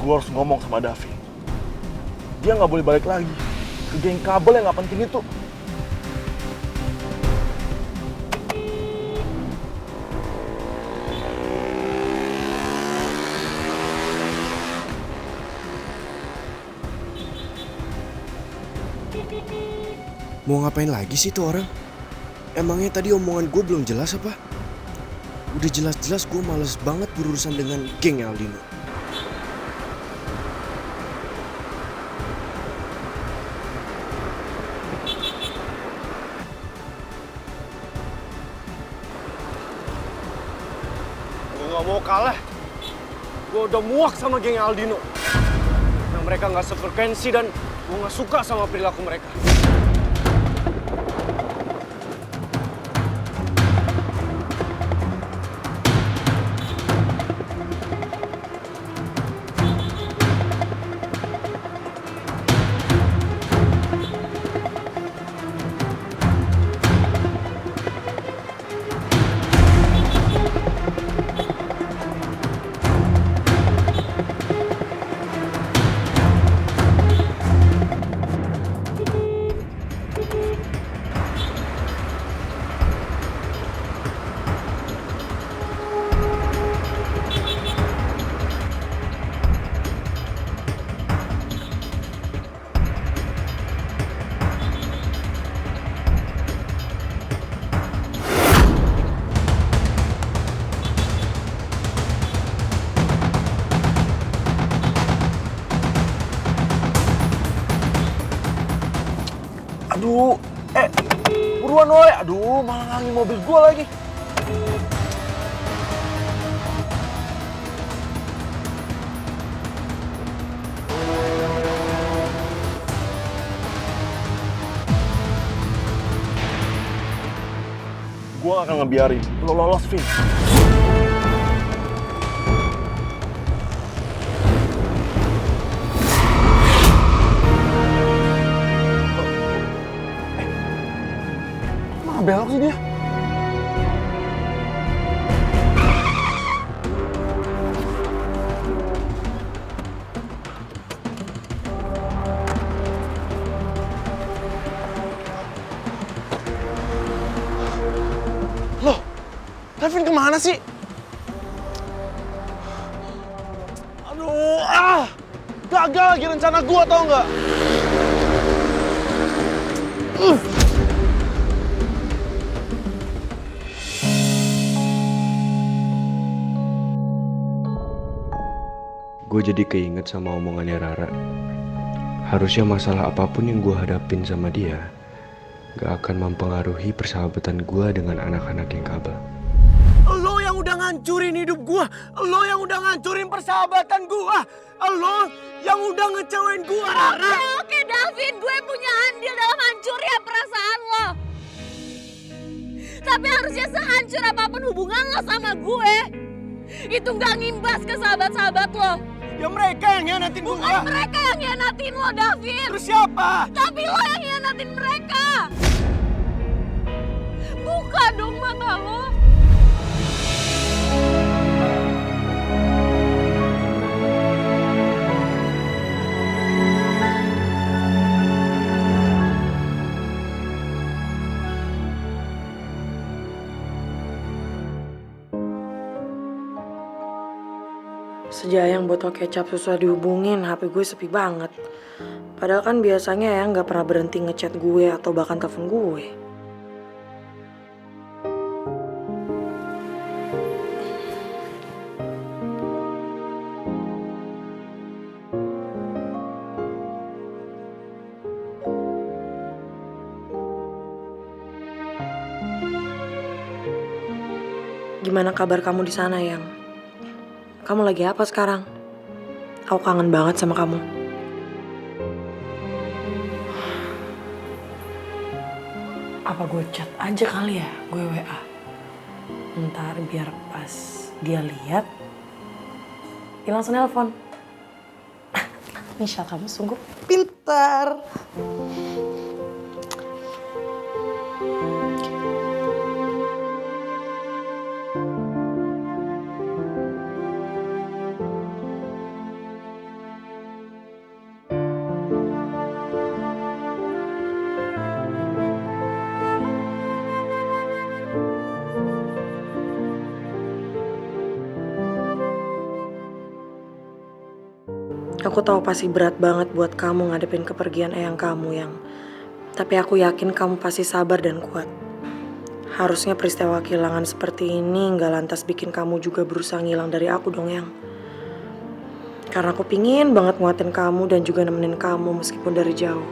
gue harus ngomong sama Davi. Dia nggak boleh balik lagi ke geng kabel yang nggak penting itu. Mau ngapain lagi sih tuh orang? Emangnya tadi omongan gue belum jelas apa? Udah jelas-jelas gue males banget berurusan dengan geng Aldino. Gue gak mau kalah. Gue udah muak sama geng Aldino. Nah, mereka gak sefrekuensi dan gue gak suka sama perilaku mereka. Aduh, buruan woy. Aduh, malah ngangin mobil gue lagi. Gue gak akan ngebiarin lo lolos, Vin. Belok sih dia. Loh, Davin kemana sih? Aduh, gagal lagi rencana gua, tau nggak? Gue jadi keinget sama omongannya Rara. Harusnya masalah apapun yang gue hadapin sama dia gak akan mempengaruhi persahabatan gue dengan anak-anak geng kabel. Lo yang udah ngancurin hidup gua, lo yang udah ngancurin persahabatan gua, lo yang udah ngecewain gua, Rara. Oke, Davin, gue punya andil dalam hancurnya perasaan lo. Tapi harusnya sehancur apapun hubungan lo sama gue, itu gak ngimbas ke sahabat-sahabat lo. Ya mereka yang hianatin gua. Bukan mereka yang hianatin lo, Davin. Terus siapa? Tapi lo yang hianatin mereka. Buka dong mata lo. Sejak yang botol kecap susah dihubungin, HP gue sepi banget. Padahal kan biasanya ya nggak pernah berhenti ngechat gue atau bahkan telepon gue. Gimana kabar kamu di sana, Yang? Kamu lagi apa sekarang? Aku kangen banget sama kamu. Apa gue chat aja kali ya, gue WA. Ntar biar pas dia lihat, dia langsung nelpon. Misha, kamu sungguh pintar. Aku tahu pasti berat banget buat kamu ngadepin kepergian eyang kamu, Yang. Tapi aku yakin kamu pasti sabar dan kuat. Harusnya peristiwa kehilangan seperti ini nggak lantas bikin kamu juga berusaha ngilang dari aku dong, Yang. Karena aku pingin banget nguatin kamu dan juga nemenin kamu meskipun dari jauh.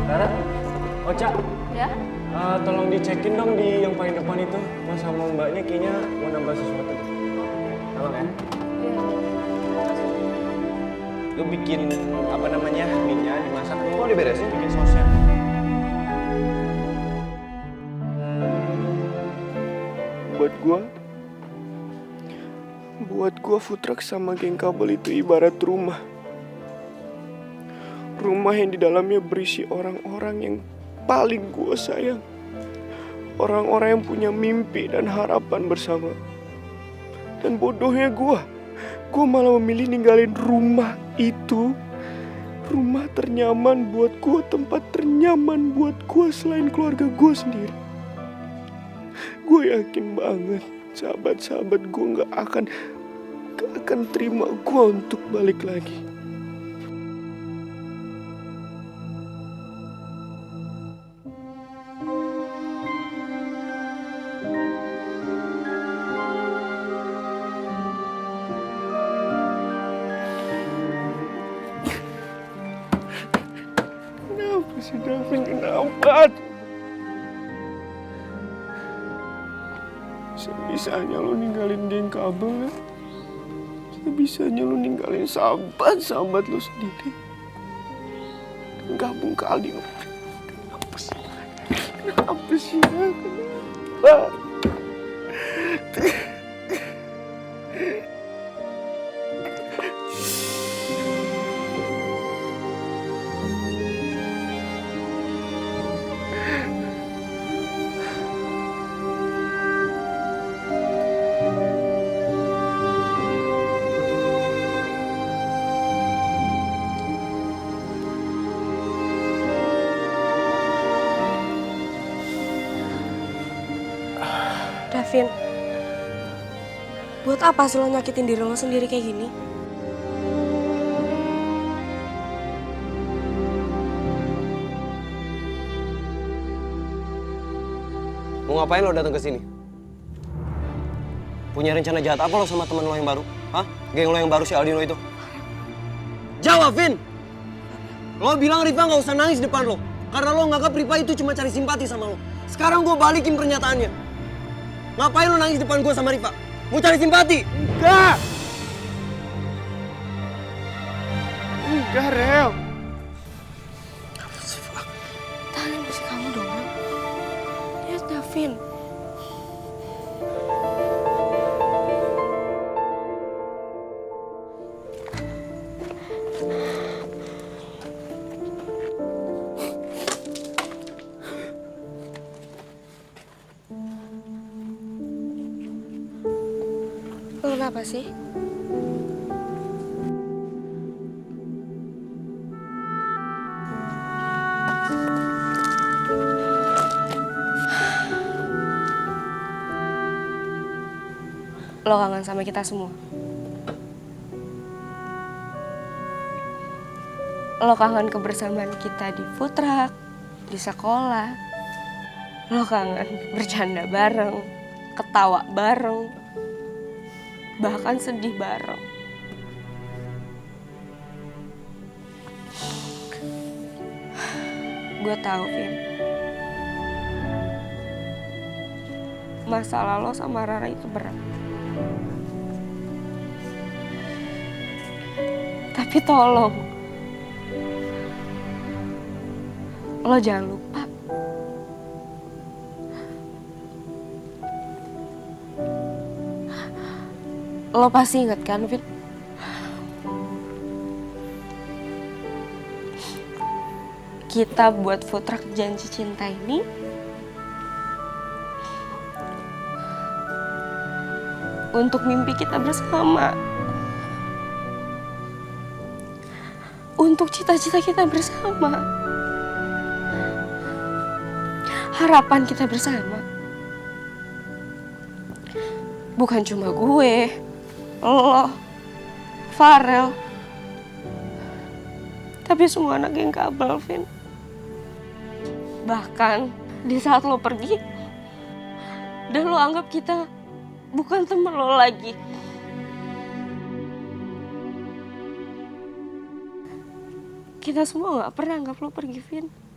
Rara, Ocha, Ya? tolong dicekin dong di yang paling depan itu. Mas sama mbaknya kayaknya mau nambah sesuatu. Tolong ya. Lu bikin apa namanya mie-nya dimasak tuh. Oh, diberesin? Bikin sosnya. Buat gua food truck sama geng kabel itu ibarat rumah. Rumah yang di dalamnya berisi orang-orang yang paling gua sayang. Orang-orang yang punya mimpi dan harapan bersama. Dan bodohnya gua malah memilih ninggalin rumah itu. Rumah ternyaman buat gua, tempat ternyaman buat gua selain keluarga gua sendiri. Gue yakin banget sahabat-sahabat gue gak akan terima gue untuk balik lagi. Kenapa sih Davin, kenapa? Bisa-bisanya lo ninggalin geng kabel ya? Bisa-bisanya lo ninggalin sahabat-sahabat lo sendiri. Dan gabung ke Aldino. Kenapa sih? Kenapa sih? Kenapa? Davin, buat apa sih lo nyakitin diri lo sendiri kayak gini? Mau ngapain lo datang ke sini? Punya rencana jahat apa lo sama teman lo yang baru? Hah? Geng lo yang baru si Aldino itu? Jawab, Vin! Lo bilang Riva nggak usah nangis depan lo. Karena lo nganggap Riva itu cuma cari simpati sama lo. Sekarang gue balikin pernyataannya. Ngapain lo nangis depan gue sama Riva? Mau cari simpati? Enggak! Enggak, Rel. Tahan emosi kamu dong. Lihat Davin. Apa sih? Lo kangen sama kita semua? Lo kangen kebersamaan kita di food truck, di sekolah. Lo kangen bercanda bareng, ketawa bareng, bahkan sedih bareng. Gue tahu, Vin. Masalah lo sama Rara itu berat. Tapi tolong, lo jangan lupa. Lo pasti inget kan, Vin? Kita buat food truck Janji Cinta ini untuk mimpi kita bersama. Untuk cita-cita kita bersama. Harapan kita bersama. Bukan cuma gue, lo, Farel, tapi semua anak geng kabel, Vin. Bahkan di saat lo pergi dan lo anggap kita bukan temen lo lagi. Kita semua gak pernah anggap lo pergi, Vin.